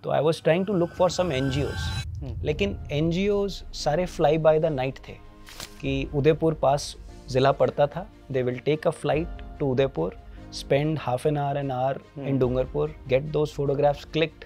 तो I was trying to look for some NGOs, लेकिन NGOs सारे फ्लाई बाय द नाइट थे कि उदयपुर पास ज़िला पड़ता था, they will take a flight to Udaipur, spend half an hour in Dungarpur, get those photographs clicked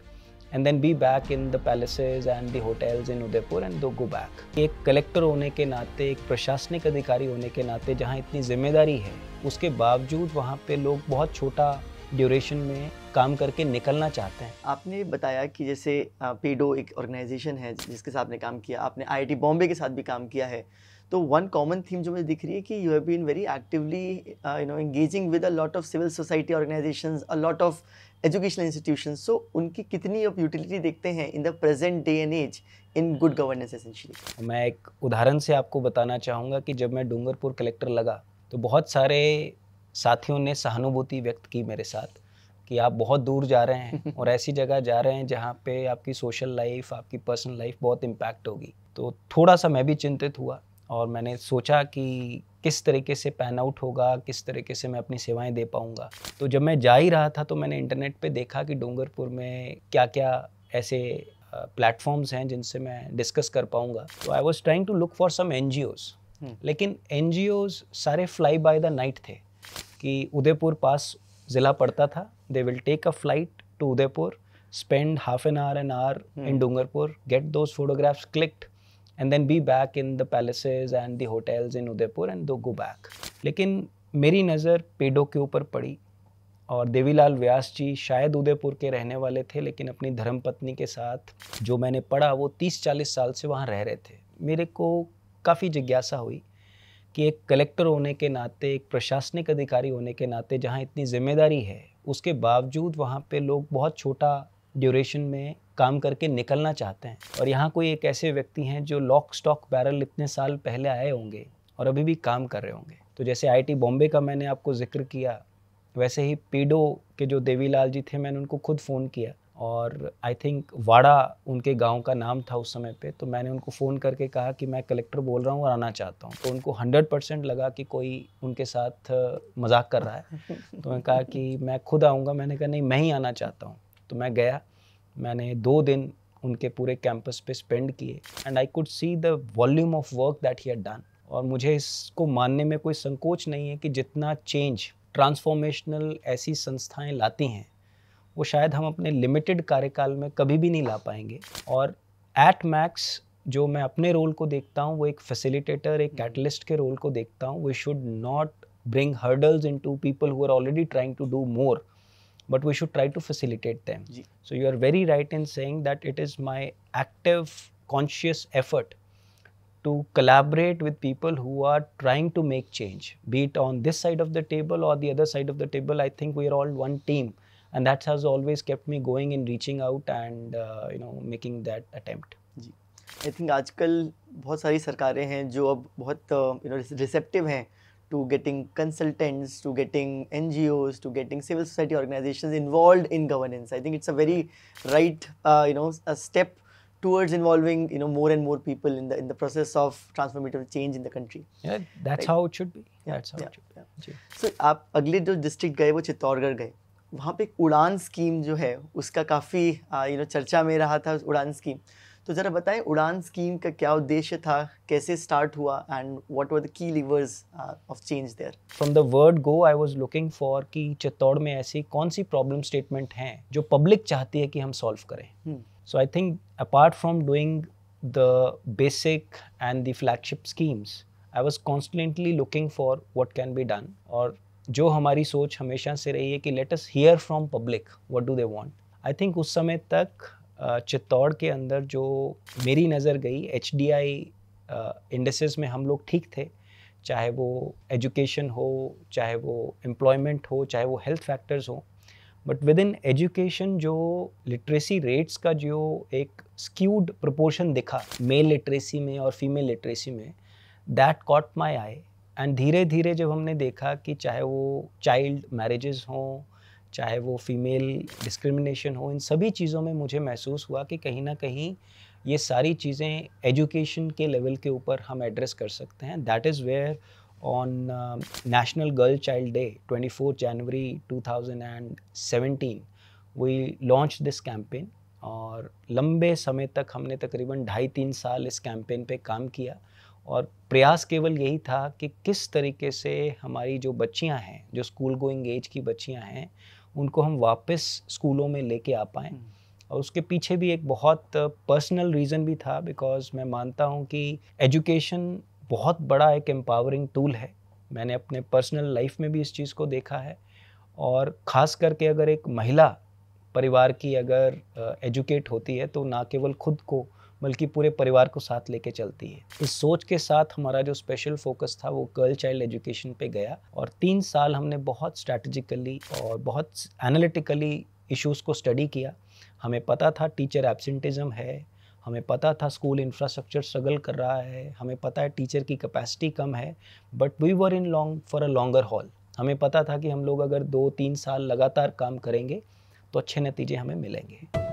and then be back in the palaces and the hotels in Udaipur and go back. एक collector होने के नाते, एक प्रशासनिक अधिकारी होने के नाते जहाँ इतनी जिम्मेदारी है, उसके बावजूद वहाँ पे लोग बहुत छोटा ड्यूरेशन में काम करके निकलना चाहते हैं। आपने बताया कि जैसे पेडो एक ऑर्गेनाइजेशन है जिसके साथ आपने काम किया, आपने आईआईटी बॉम्बे के साथ भी काम किया है, तो वन कॉमन थीम जो मुझे दिख रही है कि you have been very actively engaging with a lot of civil society organisations, a lot of educational institutions, so उनकी कितनी आप यूटिलिटी देखते हैं in the present day and as in good governance essentially? मैं एक उदाहरण से आपको बताना चाहूँगा कि जब मैं डूंगरपुर कलेक्टर लगा तो बहुत सारे साथियों ने सहानुभूति व्यक्त की मेरे साथ कि आप बहुत दूर जा रहे हैं और ऐसी जगह जा रहे हैं जहाँ पे आपकी सोशल लाइफ, आपकी पर्सनल लाइफ बहुत इम्पैक्ट होगी। तो थोड़ा सा मैं भी चिंतित हुआ और मैंने सोचा कि किस तरीके से पैन आउट होगा, किस तरीके से मैं अपनी सेवाएं दे पाऊंगा। तो जब मैं जा ही रहा था तो मैंने इंटरनेट पे देखा कि डूंगरपुर में क्या क्या ऐसे प्लेटफॉर्म्स हैं जिनसे मैं डिस्कस कर पाऊंगा। तो I was trying to look for some NGOs, लेकिन एनजीओज सारे फ्लाई बाय द नाइट थे कि उदयपुर पास ज़िला पड़ता था, they will take a flight to Udaipur, spend half an hour in Dungarpur, get those photographs clicked and then be back in the palaces and the hotels in Udaipur and go back. लेकिन मेरी नज़र पेडो के ऊपर पड़ी और देवीलाल व्यास जी शायद उदयपुर के रहने वाले थे, लेकिन अपनी धर्मपत्नी के साथ जो मैंने पढ़ा वो 30-40 साल से वहाँ रह रहे थे। मेरे को काफ़ी जिज्ञासा हुई कि एक कलेक्टर होने के नाते, एक प्रशासनिक अधिकारी होने के नाते जहाँ इतनी जिम्मेदारी है, उसके बावजूद वहाँ पे लोग बहुत छोटा ड्यूरेशन में काम करके निकलना चाहते हैं। और यहाँ कोई एक ऐसे व्यक्ति हैं जो लॉक स्टॉक बैरल इतने साल पहले आए होंगे और अभी भी काम कर रहे होंगे। तो जैसे आईआईटी बॉम्बे का मैंने आपको जिक्र किया, वैसे ही पेडो के जो देवीलाल जी थे, मैंने उनको खुद फ़ोन किया और आई थिंक वाड़ा उनके गांव का नाम था उस समय पे। तो मैंने उनको फ़ोन करके कहा कि मैं कलेक्टर बोल रहा हूँ और आना चाहता हूँ। तो उनको 100% लगा कि कोई उनके साथ मजाक कर रहा है। तो मैं कहा कि मैं खुद आऊँगा। मैंने कहा नहीं, मैं ही आना चाहता हूँ। तो मैं गया, मैंने 2 दिन उनके पूरे कैंपस पे स्पेंड किए and I could see the volume of work that he had done. और मुझे इसको मानने में कोई संकोच नहीं है कि जितना चेंज ट्रांसफॉर्मेशनल ऐसी संस्थाएं लाती हैं वो शायद हम अपने लिमिटेड कार्यकाल में कभी भी नहीं ला पाएंगे। और एट मैक्स जो मैं अपने रोल को देखता हूँ वो एक फैसिलिटेटर, एक कैटलिस्ट के रोल को देखता हूँ। We should not bring hurdles into people who are already trying to do more, but we should try to facilitate them. So you are very right in saying that it is my active conscious effort to collaborate with people who are trying to make change, be it on this side of the table or the other side of the table. I think we are all one team and that has always kept me going in reaching out and making that attempt. जी, I think आजकल बहुत सारी सरकारें हैं जो अब बहुत receptive हैं to getting consultants, to getting NGOs, to getting civil society organizations involved in governance. I think it's a very right, a step towards involving, more and more people in the process of transformative change in the country. Yeah, that's right? How it should be. Yeah, that's how it should be. So, आप अगले जो district गए वो चित्तौड़गढ़ गए, वहाँ पे एक उड़ान स्कीम जो है उसका काफ़ी चर्चा में रहा था उड़ान स्कीम। तो ज़रा बताएं उड़ान स्कीम का क्या उद्देश्य था, कैसे स्टार्ट हुआ and what were the key levers of change their? From the word go I was looking for कि चित्तौड़ में ऐसी कौन सी प्रॉब्लम स्टेटमेंट हैं जो पब्लिक चाहती है कि हम सॉल्व करें। So I think apart from doing the basic and the flagship schemes, I was constantly looking for what can be done. और जो हमारी सोच हमेशा से रही है कि let us hear from public what do they want. I think उस समय तक चित्तौड़ के अंदर जो मेरी नज़र गई, HDI इंडेसेस में हम लोग ठीक थे, चाहे वो एजुकेशन हो, चाहे वो एम्प्लॉयमेंट हो, चाहे वो हेल्थ फैक्टर्स हो। बट विद इन एजुकेशन जो लिटरेसी रेट्स का जो एक स्क्यूड प्रोपोर्शन दिखा मेल लिटरेसी में और फीमेल लिटरेसी में, that caught my I. And धीरे धीरे जब हमने देखा कि चाहे वो चाइल्ड मैरिजेस हों, चाहे वो फीमेल डिस्क्रिमिनेशन हो, इन सभी चीज़ों में मुझे महसूस हुआ कि कहीं ना कहीं ये सारी चीज़ें एजुकेशन के लेवल के ऊपर हम एड्रेस कर सकते हैं। That is where on national girl child day 24 January 2017 we launch this campaign और लंबे समय तक हमने तकरीबन 2.5-3 साल इस कैंपेन पे काम किया और प्रयास केवल यही था कि किस तरीके से हमारी जो बच्चियां हैं, जो स्कूल गोइंग एज की बच्चियां हैं, उनको हम वापस स्कूलों में लेके आ पाएँ। और उसके पीछे भी एक बहुत पर्सनल रीज़न भी था, बिकॉज़ मैं मानता हूँ कि एजुकेशन बहुत बड़ा एक एम्पावरिंग टूल है। मैंने अपने पर्सनल लाइफ में भी इस चीज़ को देखा है और ख़ास करके अगर एक महिला परिवार की अगर एजुकेट होती है तो ना केवल खुद को बल्कि पूरे परिवार को साथ लेके चलती है। इस सोच के साथ हमारा जो स्पेशल फोकस था वो गर्ल चाइल्ड एजुकेशन पे गया और 3 साल हमने बहुत स्ट्रैटेजिकली और बहुत एनालिटिकली इश्यूज़ को स्टडी किया। हमें पता था टीचर एब्सेंटिज़म है, हमें पता था स्कूल इंफ्रास्ट्रक्चर स्ट्रगल कर रहा है, हमें पता है टीचर की कैपेसिटी कम है, but we were in long for a longer haul. हमें पता था कि हम लोग अगर 2-3 साल लगातार काम करेंगे तो अच्छे नतीजे हमें मिलेंगे।